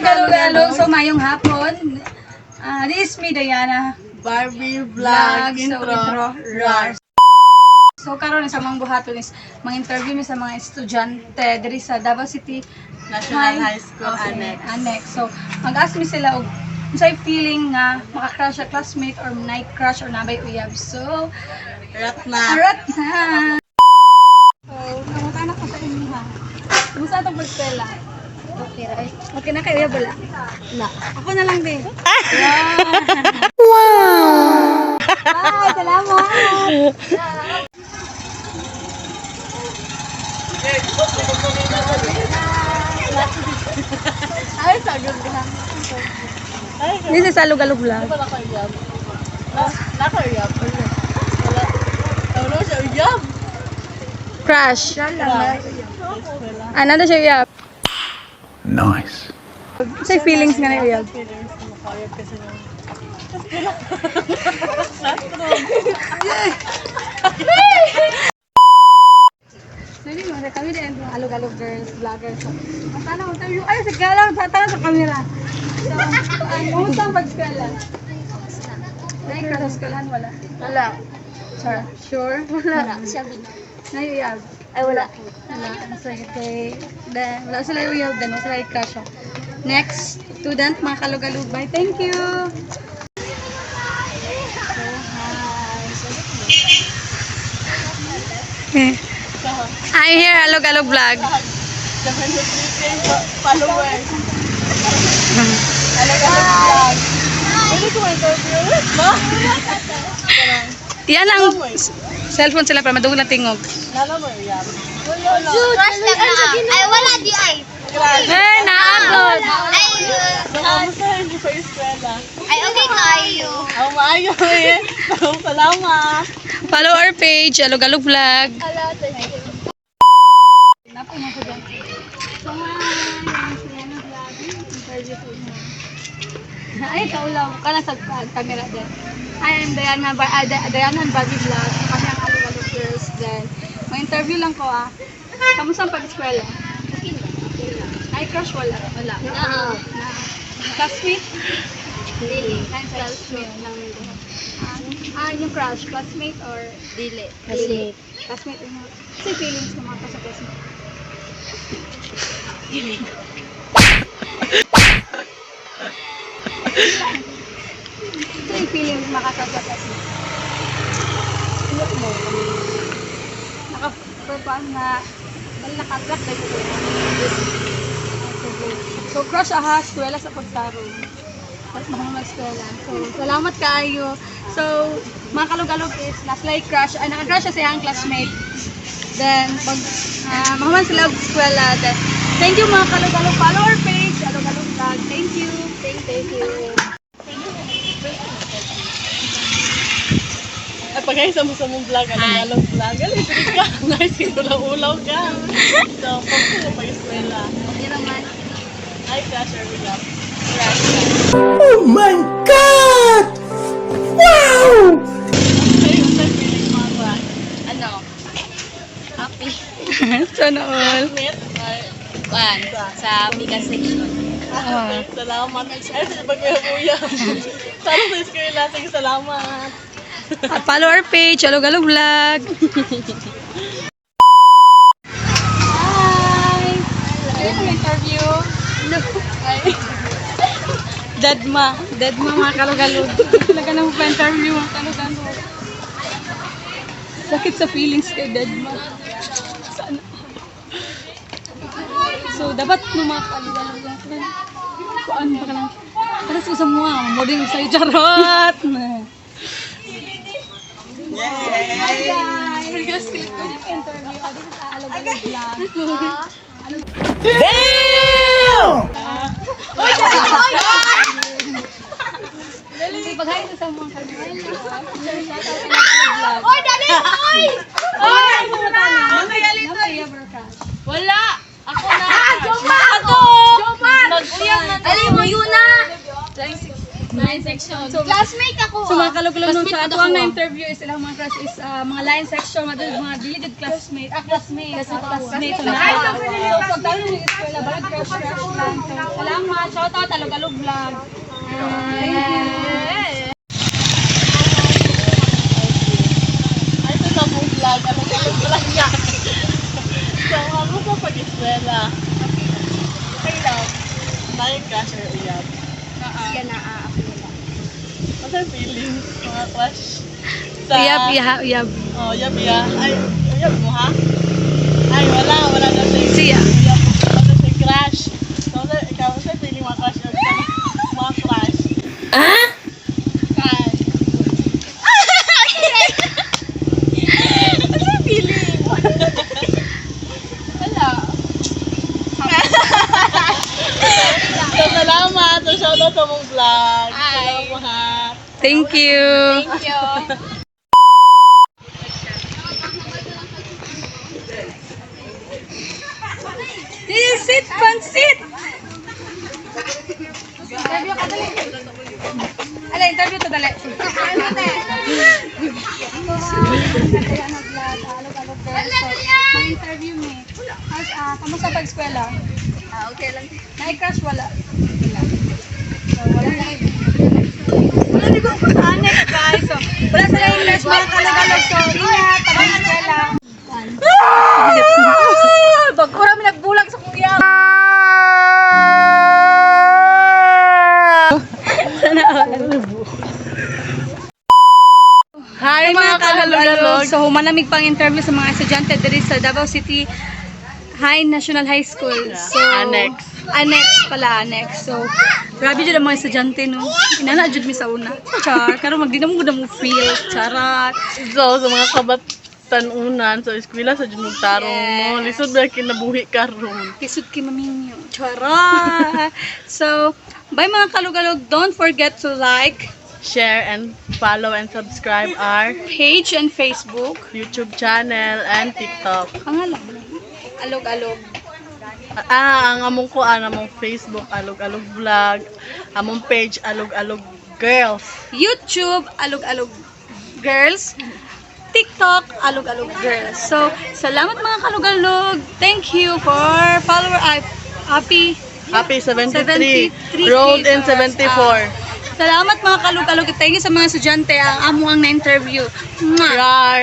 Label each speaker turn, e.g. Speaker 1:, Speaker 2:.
Speaker 1: Alog-alog. So, mayong hapon. This is me, Diana.
Speaker 2: Barbie Vlog
Speaker 1: So,
Speaker 2: intro.
Speaker 1: Rars. So, karon sa mga buhaton is mga interview mi sa mga estudyante diri sa Davao City
Speaker 2: National High School Annex.
Speaker 1: So, mag-ask mi sila og unsay feeling nga maka-crush sa classmate or night crush or nabay uyab. So,
Speaker 2: Ratna.
Speaker 1: arat na. So, kamutana ko sa inyo ha. Kumusta itong pagstela?
Speaker 3: Okay, right?
Speaker 1: Okay na kayo, wala?
Speaker 3: Wala.
Speaker 1: Ako na lang din. Wow! Bye! Salamat!
Speaker 2: Ay, sagod ka.
Speaker 1: This is Alog-alog vlog.
Speaker 2: Wala ka uyab. Naka uyab. Wala. Ano siya uyab?
Speaker 1: Crush. Ano siya uyab?
Speaker 4: Nice.
Speaker 1: Say feelings nga na uyab.
Speaker 2: Feelings mo makayab kasi nung...
Speaker 1: So, hindi mo, kami din ang Alog-alog girls, vloggers. So, sana mo tayo, ay, sa galang, sana sa camera. So, kumusta ang pag-eskwela? Nai-crush sa eskwelahan, wala?
Speaker 3: Wala.
Speaker 1: Sure? Wala.
Speaker 3: Siya bin.
Speaker 1: Nai-uyab?
Speaker 3: Ay, wala.
Speaker 1: Wala. So, okay. Then, wala sila uyab, then wala sila i-crush. Next student, mga kalog-alog. Bye. Thank you. I'm here, Alog-alog vlog.
Speaker 2: 700K followers. Alog-alog. Pwede ko ma-interview? Ma?
Speaker 1: Yan ang cellphone sila para madungog na tingog.
Speaker 2: Lalo mo uyab.
Speaker 3: Crush lang na. Ay, wala di ay.
Speaker 1: Eh, naagod.
Speaker 3: Ay,
Speaker 2: So, kamusta hindi sa eskwela?
Speaker 3: ay, okay kayo.
Speaker 2: Ang maayo eh. Salamat.
Speaker 1: Follow our page, Alog-alog vlog.
Speaker 3: Hello, thank you.
Speaker 1: So, ay, kaulaw. Kana sa camera din. Hi, I'm Diana, Diana and Barbie Vlog. Kami ang Alog-alog girls din. May-interview lang ko Kamusta ang pag-eskwela? Ay, crush wala. Wala.
Speaker 3: Oo.
Speaker 1: Classmate?
Speaker 3: Dili.
Speaker 1: Classmate lang. Yung crush, classmate or
Speaker 3: Dili. Dili.
Speaker 1: classmate? Kasi feelings ng mga sa classmate. Ito yung feelings makakasa classmate. Look mo. Naka-perpan na naka-black na ito. So, crush aha, eskwela sa pagtarong. At mag-eskwela. So, salamat kaayo. So, mga kalog-alog is naslay crush. Ay, naka-crush siya sa iyang classmate. Then, pag mahaman sila eskwela. Then, thank you mga kalog-alog. Follow our page, Alog-alog vlog. Thank you. Thank you.
Speaker 2: At pag-ayos mo sa mong vlog, Alog-alog vlog. Galing ka. Nice, ulaw-ulaw ka. So, pag sila pag-eskwela.
Speaker 3: Okay naman.
Speaker 2: Ay, crush or uyab.
Speaker 4: Oh my God! Wow!
Speaker 2: Ay, unsa feeling mo crush?
Speaker 3: Ano? Happy.
Speaker 1: Sana all.
Speaker 2: Classmate? Ay,
Speaker 3: Kuan. Sa Bigas section.
Speaker 2: salamat. Ay, sa pag-uyab. Sana sa eskwela. Sige, salamat.
Speaker 1: Follow our page, Alog-alog vlog. Hi! Ano yung interview? No. Deadma mga kalog-alog. Talaga na pa-interview mga kalog-alog. Sakit sa feelings kay Deadma. Sana. So, dapat mga kalog-alog. Kuan ba ka lang? Para sa mga modeng sa'yo, charot! Hi guys! Regas click ko yung interview. Dito sa Alog-alog vlog.
Speaker 4: Damn!
Speaker 1: Pag-hi sa mga kalog-alog.
Speaker 3: Oy, dali! Oy!
Speaker 1: Oy!
Speaker 3: Wala! Ako na! Joma! Ako! Joma! Nag-uyang na. Ali mo yun na! line section. Classmate ako.
Speaker 1: So mga kalugulog nun sa
Speaker 3: Classmate
Speaker 1: ato ang
Speaker 3: ako.
Speaker 1: na-interview is ilang mga crush is mga line section, mga deleted classmate. Classmate. Classmate. So pagtanong ng eskwela, balag crush lang. So salamat. Shout out, Tagalog vlog.
Speaker 2: Ay, ito na mong vlog. Alog-alog vlog yan. So, ako sa pag-eskwela. Okay lang. Nai-crush or uyab.
Speaker 3: Sige na,
Speaker 2: Ano yung feelings, mga crush?
Speaker 1: Uyab.
Speaker 2: Oh, uyab. Ay, uyab mo ha? Ay, wala na siya.
Speaker 1: Siya.
Speaker 2: Uyab, wala na siya crush. So, ikaw, ano yung feeling mga crush or mga crush?
Speaker 3: Ah?
Speaker 2: So, salamat. So, shoutout sa mong vlog.
Speaker 3: Hi.
Speaker 2: Salamat.
Speaker 1: Thank you.
Speaker 3: Thank you.
Speaker 1: Sit, pansit! Interview ka dali. Ala, interview to dali. Mag-interview me. Kamusta pag-eskwela?
Speaker 3: Okay lang.
Speaker 1: Na-crush wala? So, wala na wala di ko anek guys. So, wala sila yung crush mga kalog-alog. So, ingat, pag-eskwela. Bagkura mi nagbulag sa kuya.
Speaker 2: Hi, mga kalog-alog.
Speaker 1: So, humanamig pang interview sa mga estudyante diri sa Davao City High National High School. So, Annex pala, Annex. So, grabe dyan ang mga estudyante, no? Inana dyan mi sa una. Char, karon magdi na mo mo feel. Charat.
Speaker 2: So, sa mga kabatanunan, so, eskwela sa Junong Tarong mo. Lisod ba kinabuhi karon?
Speaker 1: Kisud kay maminyo. Charat. So, bye mga kalugalog. Don't forget to like
Speaker 2: Share and follow and subscribe our
Speaker 1: page and Facebook.
Speaker 2: YouTube channel and TikTok.
Speaker 1: Pangalan. Alog-alog.
Speaker 2: Ang among among Facebook, Alog-Alog Vlog. Among page, Alog-Alog Girls.
Speaker 1: YouTube, Alog-Alog Girls. TikTok, Alog-Alog Girls. So, salamat mga kalugalog. Thank you for follower. Happy
Speaker 2: Happy 73.
Speaker 1: 73
Speaker 2: Road in
Speaker 1: kids.
Speaker 2: 74.
Speaker 1: Salamat mga kalugalog. Thank you sa mga estudyante. Ang amo ang na-interview. Mwah!
Speaker 2: Rar.